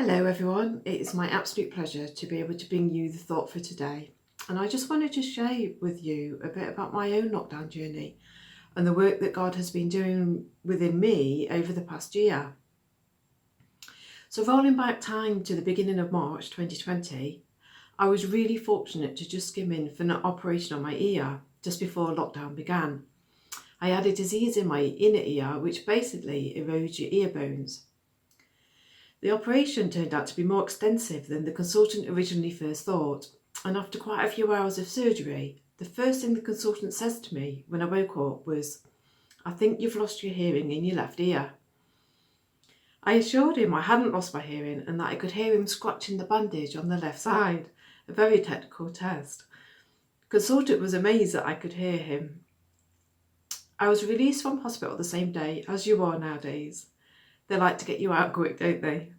Hello everyone, it is my absolute pleasure to be able to bring you the thought for today. And I just wanted to share with you a bit about my own lockdown journey and the work that God has been doing within me over the past year. So rolling back time to the beginning of March 2020, I was really fortunate to just skim in for an operation on my ear just before lockdown began. I had a disease in my inner ear which basically erodes your ear bones. The operation turned out to be more extensive than the consultant originally first thought, and after quite a few hours of surgery, the first thing the consultant says to me when I woke up was, "I think you've lost your hearing in your left ear." I assured him I hadn't lost my hearing and that I could hear him scratching the bandage on the left side, a very technical test. The consultant was amazed that I could hear him. I was released from hospital the same day, as you are nowadays. They like to get you out quick, don't they?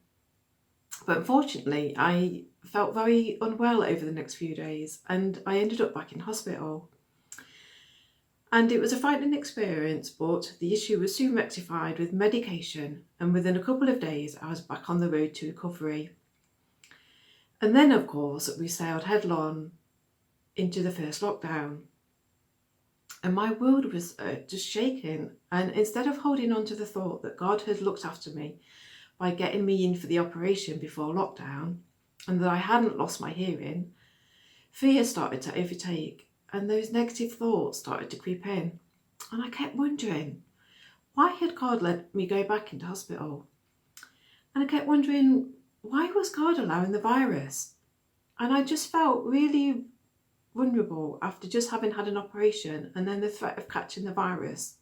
But unfortunately, I felt very unwell over the next few days and I ended up back in hospital. And it was a frightening experience, but the issue was soon rectified with medication, and within a couple of days I was back on the road to recovery. And then, of course, we sailed headlong into the first lockdown. And my world was just shaking. And instead of holding on to the thought that God had looked after me by getting me in for the operation before lockdown and that I hadn't lost my hearing, fear started to overtake and those negative thoughts started to creep in. And I kept wondering, why had God let me go back into hospital? And I kept wondering, why was God allowing the virus? And I just felt really vulnerable after just having had an operation and then the threat of catching the virus.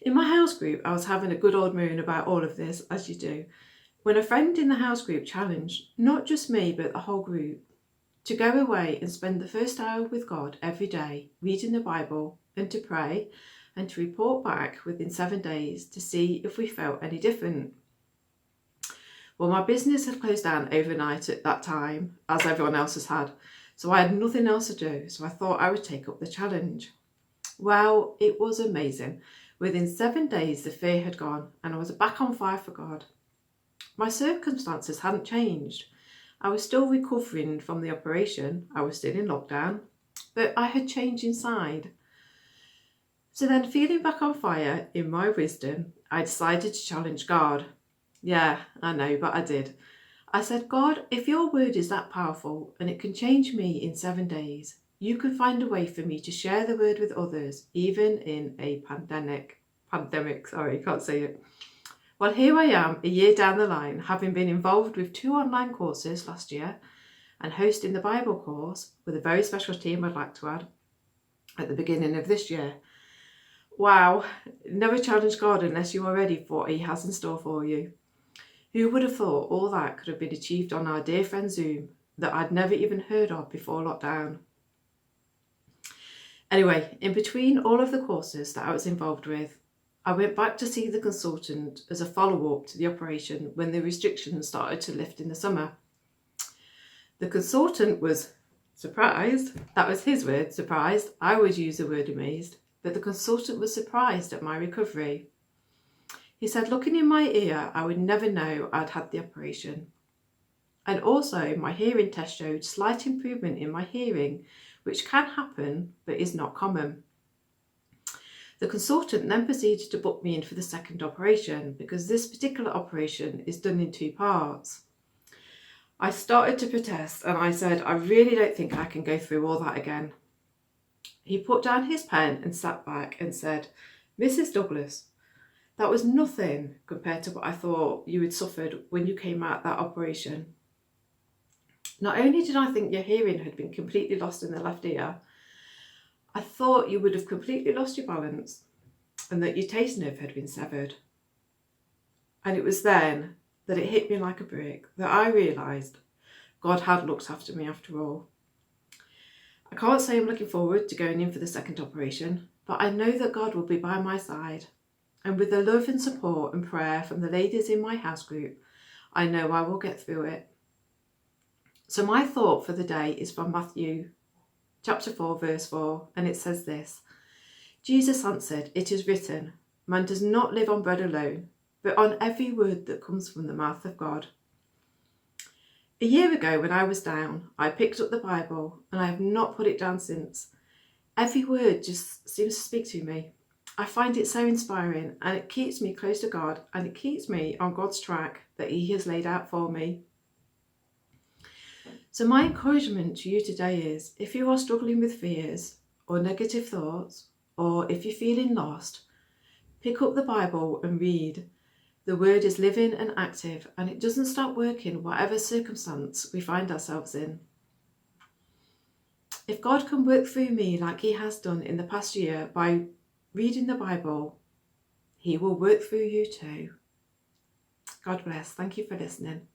In my house group, I was having a good old moon about all of this, as you do, when a friend in the house group challenged, not just me, but the whole group, to go away and spend the first hour with God every day, reading the Bible and to pray and to report back within 7 days to see if we felt any different. Well, my business had closed down overnight at that time, as everyone else has had, so I had nothing else to do, so I thought I would take up the challenge. Well, it was amazing. Within 7 days, the fear had gone and I was back on fire for God. My circumstances hadn't changed. I was still recovering from the operation. I was still in lockdown, but I had changed inside. So then, feeling back on fire in my wisdom, I decided to challenge God. Yeah, I know, but I did. I said, "God, if your word is that powerful and it can change me in 7 days, you can find a way for me to share the word with others, even in a pandemic, can't say it." Well, here I am a year down the line, having been involved with 2 online courses last year and hosting the Bible course with a very special team I'd like to add at the beginning of this year. Wow, never challenge God unless you are ready for what he has in store for you. Who would have thought all that could have been achieved on our dear friend Zoom that I'd never even heard of before lockdown? Anyway, in between all of the courses that I was involved with, I went back to see the consultant as a follow-up to the operation when the restrictions started to lift in the summer. The consultant was surprised. That was his word, surprised. I would use the word amazed, but the consultant was surprised at my recovery. He said, looking in my ear, I would never know I'd had the operation. And also, my hearing test showed slight improvement in my hearing, which can happen, but is not common. The consultant then proceeded to book me in for the second operation because this particular operation is done in 2 parts. I started to protest and I said, I really don't think I can go through all that again. He put down his pen and sat back and said, "Mrs. Douglas, that was nothing compared to what I thought you had suffered when you came out that operation. Not only did I think your hearing had been completely lost in the left ear, I thought you would have completely lost your balance and that your taste nerve had been severed." And it was then that it hit me like a brick that I realised God had looked after me after all. I can't say I'm looking forward to going in for the second operation, but I know that God will be by my side. And with the love and support and prayer from the ladies in my house group, I know I will get through it. So my thought for the day is from Matthew chapter 4, verse 4, and it says this: "Jesus answered, 'It is written, man does not live on bread alone, but on every word that comes from the mouth of God. A year ago, when I was down, I picked up the Bible and I have not put it down since. Every word just seems to speak to me. I find it so inspiring, and it keeps me close to God, and it keeps me on God's track that He has laid out for me. So my encouragement to you today is, if you are struggling with fears or negative thoughts, or if you're feeling lost, pick up the Bible and read. The word is living and active, and it doesn't stop working whatever circumstance we find ourselves in. If God can work through me like He has done in the past year by reading the Bible, He will work through you too. God bless. Thank you for listening.